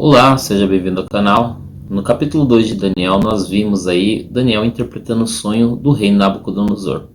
Olá, seja bem-vindo ao canal. No capítulo 2 de Daniel, nós vimos aí Daniel interpretando o sonho do rei Nabucodonosor.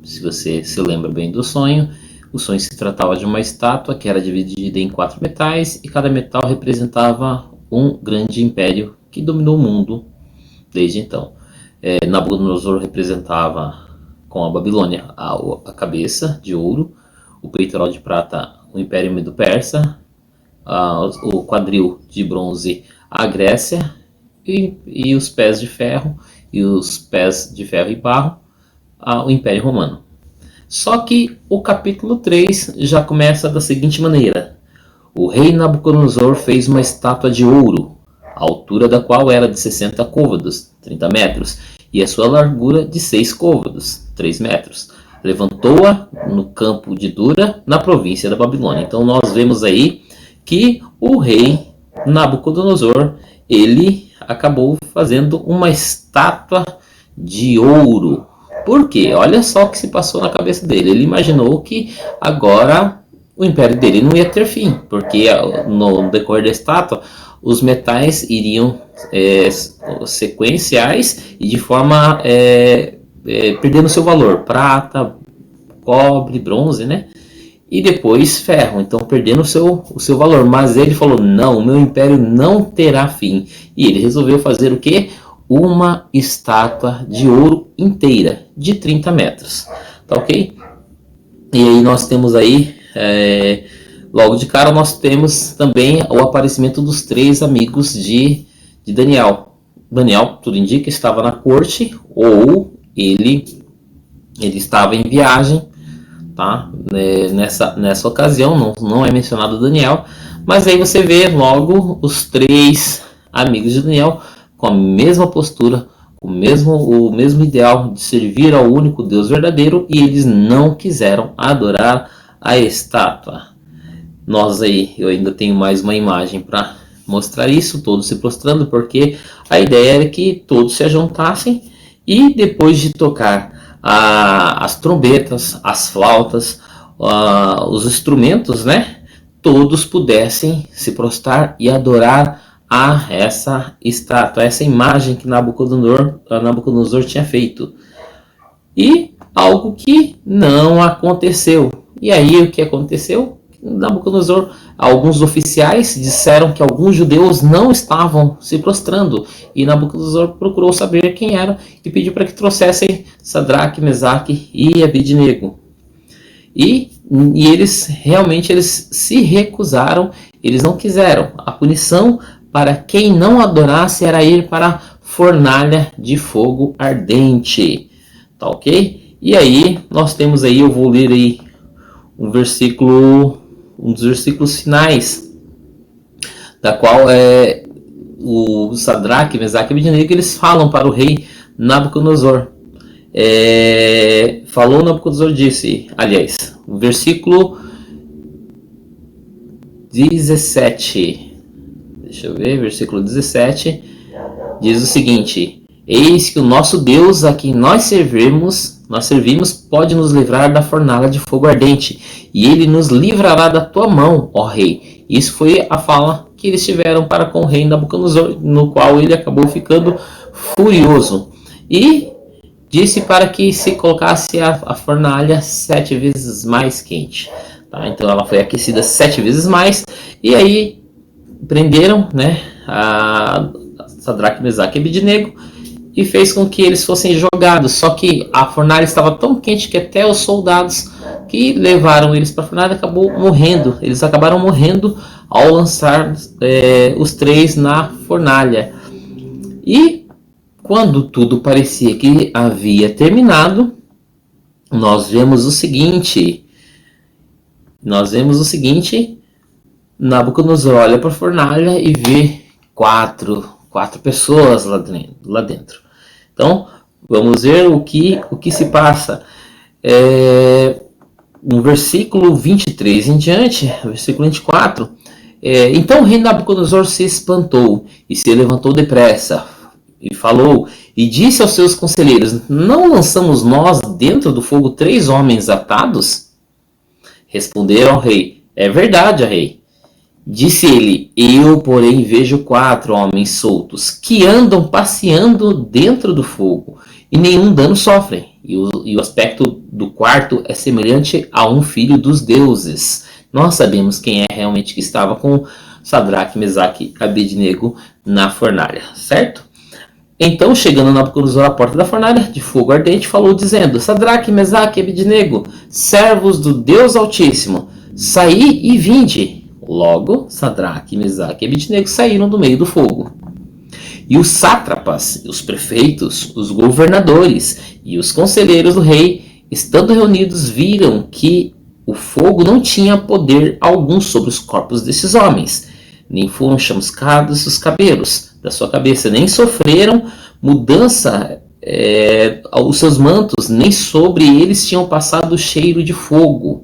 Se você se lembra bem do sonho, o sonho se tratava de uma estátua que era dividida em 4 metais e cada metal representava um grande império que dominou o mundo desde então. Nabucodonosor representava com a Babilônia a cabeça de ouro, o peitoral de prata o Império Medo-Persa, o quadril de bronze a Grécia e os pés de ferro e barro o Império Romano. Só que o capítulo 3 já começa da seguinte maneira: o rei Nabucodonosor fez uma estátua de ouro, a altura da qual era de 60 côvados, 30 metros, e a sua largura de 6 côvados, 3 metros. Levantou-a no campo de Dura, na província da Babilônia. Então nós vemos aí que o rei Nabucodonosor, ele acabou fazendo uma estátua de ouro. Por quê? Olha só o que se passou na cabeça dele. Ele imaginou que agora o império dele não ia ter fim, porque no decorrer da estátua os metais iriam sequenciais e de forma perdendo seu valor. Prata, cobre, bronze, né? E depois ferro, então perdendo o seu valor. Mas ele falou: não, o meu império não terá fim. E ele resolveu fazer o quê? Uma estátua de ouro inteira, de 30 metros. Tá ok? E aí nós temos aí, logo de cara, nós temos também o aparecimento dos 3 amigos de Daniel. Daniel, tudo indica, estava na corte, ou ele estava em viagem. Tá? Nessa ocasião não é mencionado Daniel, mas aí você vê logo os 3 amigos de Daniel com a mesma postura, o mesmo ideal de servir ao único Deus verdadeiro, e eles não quiseram adorar a estátua. Eu ainda tenho mais uma imagem para mostrar isso, todos se prostrando, porque a ideia era que todos se ajuntassem e depois de tocar as trombetas, as flautas, os instrumentos, né? Todos pudessem se prostrar e adorar a essa estátua, essa imagem que Nabucodonosor tinha feito. E algo que não aconteceu. E aí o que aconteceu? Nabucodonosor, alguns oficiais disseram que alguns judeus não estavam se prostrando, e Nabucodonosor procurou saber quem era e pediu para que trouxessem Sadraque, Mesaque e Abednego. E eles se recusaram, eles não quiseram. A punição para quem não adorasse era ir para a fornalha de fogo ardente. Tá ok? E aí nós temos aí, eu vou ler aí um dos versículos finais, da qual o Sadraque, Mesaque e Abednego, eles falam para o rei Nabucodonosor. Falou Nabucodonosor, disse, aliás, o versículo 17, deixa eu ver, versículo 17, diz o seguinte: eis que o nosso Deus, a quem nós servimos, pode nos livrar da fornalha de fogo ardente, e ele nos livrará da tua mão, ó rei. Isso foi a fala que eles tiveram para com o rei Nabucodonosor, no qual ele acabou ficando furioso. E disse para que se colocasse a fornalha 7 vezes mais quente. Tá? Então ela foi aquecida 7 vezes mais, e aí prenderam, né, a Sadraque, Mesaque e Abednego, e fez com que eles fossem jogados. Só que a fornalha estava tão quente que até os soldados que levaram eles para a fornalha eles acabaram morrendo ao lançar os 3 na fornalha. E quando tudo parecia que havia terminado, nós vemos o seguinte: Nabucodonosor olha para a fornalha e vê quatro pessoas lá dentro. Então, vamos ver o que se passa. No versículo 23 em diante, versículo 24, então o rei Nabucodonosor se espantou e se levantou depressa e falou e disse aos seus conselheiros: não lançamos nós dentro do fogo 3 homens atados? Responderam ao rei: é verdade, ó rei. Disse ele: eu, porém, vejo 4 homens soltos, que andam passeando dentro do fogo, e nenhum dano sofrem. E o aspecto do quarto é semelhante a um filho dos deuses. Nós sabemos quem é realmente que estava com Sadraque, Mesaque e Abednego na fornalha, certo? Então, chegando Nabucodonosor à porta da fornalha de fogo ardente, falou dizendo: Sadraque, Mesaque e Abednego, servos do Deus Altíssimo, saí e vinde. Logo, Sadraque, Mesaque e Abednego saíram do meio do fogo. E os sátrapas, os prefeitos, os governadores e os conselheiros do rei, estando reunidos, viram que o fogo não tinha poder algum sobre os corpos desses homens, nem foram chamuscados os cabelos da sua cabeça, nem sofreram mudança aos seus mantos, nem sobre eles tinham passado o cheiro de fogo.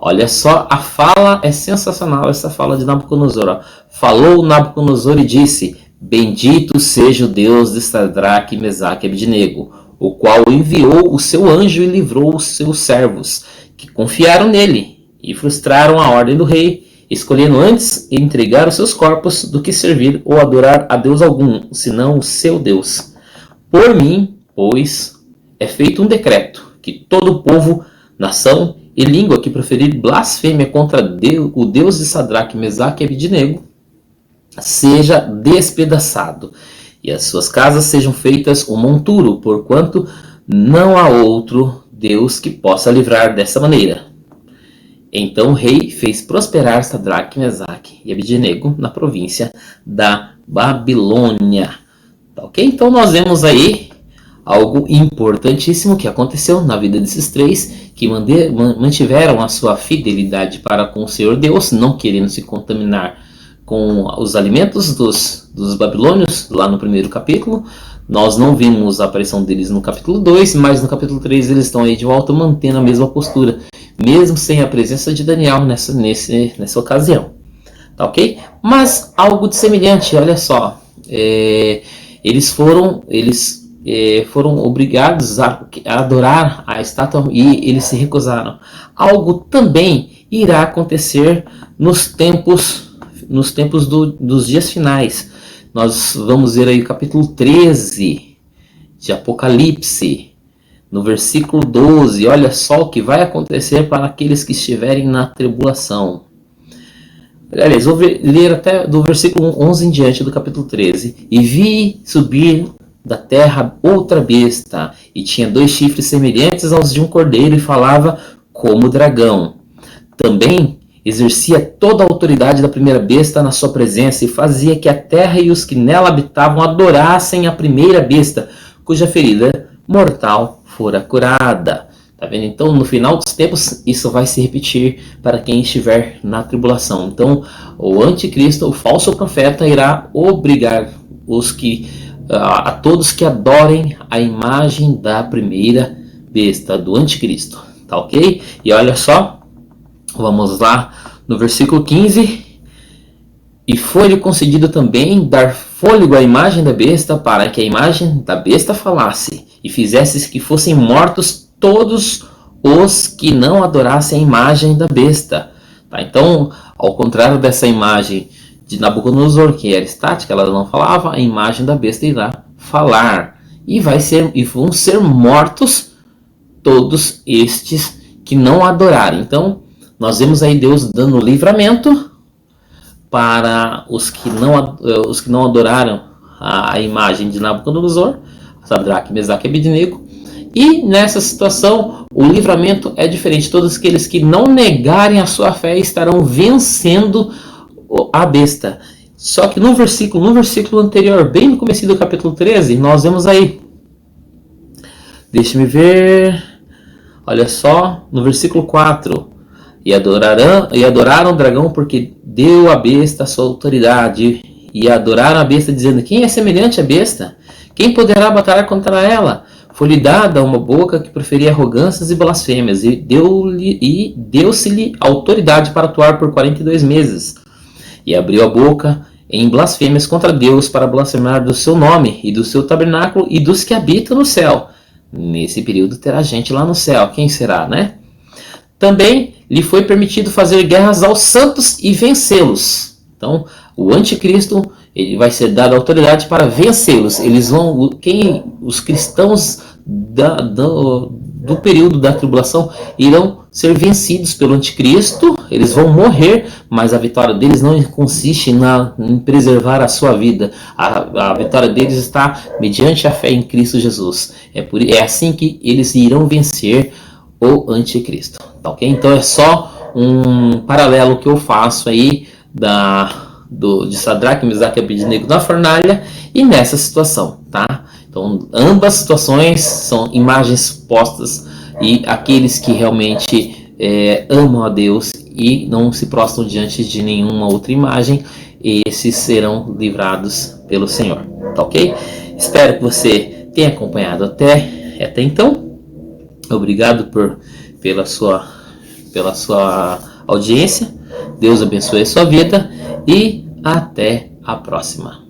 Olha só, a fala é sensacional, essa fala de Nabucodonosor. Ó. Falou Nabucodonosor e disse: bendito seja o Deus de Sadraque, Mesaque e Abednego, o qual enviou o seu anjo e livrou os seus servos, que confiaram nele, e frustraram a ordem do rei, escolhendo antes entregar os seus corpos do que servir ou adorar a Deus algum, senão o seu Deus. Por mim, pois, é feito um decreto, que todo povo, nação e língua que proferir blasfêmia contra o Deus de Sadraque, Mesaque e Abednego seja despedaçado, e as suas casas sejam feitas um monturo, porquanto não há outro Deus que possa livrar dessa maneira. Então o rei fez prosperar Sadraque, Mesaque e Abednego na província da Babilônia. Tá, ok? Então nós vemos aí algo importantíssimo que aconteceu na vida desses três, que mantiveram a sua fidelidade para com o Senhor Deus, não querendo se contaminar com os alimentos dos babilônios, lá no primeiro capítulo. Nós não vimos a aparição deles no capítulo 2, mas no capítulo 3 eles estão aí de volta mantendo a mesma postura, mesmo sem a presença de Daniel nessa ocasião. Tá ok? Mas algo de semelhante, olha só. Eles foram obrigados a adorar a estátua e eles se recusaram. Algo também irá acontecer nos tempos dos dias finais. Nós vamos ver aí o capítulo 13 de Apocalipse, no versículo 12. Olha só o que vai acontecer para aqueles que estiverem na tribulação. Aliás, vou ler até do versículo 11 em diante do capítulo 13. E vi subir da terra outra besta, e tinha 2 chifres semelhantes aos de um cordeiro, e falava como dragão. Também exercia toda a autoridade da primeira besta na sua presença, e fazia que a terra e os que nela habitavam adorassem a primeira besta, cuja ferida mortal fora curada. Tá vendo? Então, no final dos tempos, isso vai se repetir para quem estiver na tribulação. Então, o anticristo, o falso profeta, irá obrigar a todos que adorem a imagem da primeira besta, do anticristo. Tá ok? E olha só, vamos lá no versículo 15. E foi-lhe concedido também dar fôlego à imagem da besta, para que a imagem da besta falasse, e fizesse que fossem mortos todos os que não adorassem a imagem da besta. Tá? Então, ao contrário dessa imagem de Nabucodonosor, que era estática, ela não falava, a imagem da besta irá falar. E vão ser mortos todos estes que não adorarem. Então, nós vemos aí Deus dando livramento para os que não adoraram a imagem de Nabucodonosor, Sadraque, Mesaque e Abednego. E nessa situação, o livramento é diferente. Todos aqueles que não negarem a sua fé estarão vencendo a besta. Só que no versículo anterior, bem no começo do capítulo 13, nós vemos aí. Deixa-me ver. Olha só, no versículo 4. E adoraram o dragão porque deu à besta a sua autoridade. E adoraram a besta dizendo: quem é semelhante à besta? Quem poderá batalhar contra ela? Foi-lhe dada uma boca que proferia arrogâncias e blasfêmias, e deu-se-lhe autoridade para atuar por 42 meses. E abriu a boca em blasfêmias contra Deus, para blasfemar do seu nome, e do seu tabernáculo, e dos que habitam no céu. Nesse período terá gente lá no céu. Quem será, né? Também lhe foi permitido fazer guerras aos santos e vencê-los. Então, o anticristo, ele vai ser dado autoridade para vencê-los. Os cristãos do período da tribulação irão ser vencidos pelo anticristo. Eles vão morrer, mas a vitória deles não consiste em preservar a sua vida. A vitória deles está mediante a fé em Cristo Jesus. É assim que eles irão vencer o anticristo. Tá, ok? Então é só um paralelo que eu faço aí de Sadraque, Mesaque e Abednego na fornalha e nessa situação, tá? Então ambas situações são imagens postas, e aqueles que realmente amam a Deus e não se prostram diante de nenhuma outra imagem, esses serão livrados pelo Senhor, tá ok? Espero que você tenha acompanhado até então. Obrigado pela sua audiência. Deus abençoe a sua vida e até a próxima.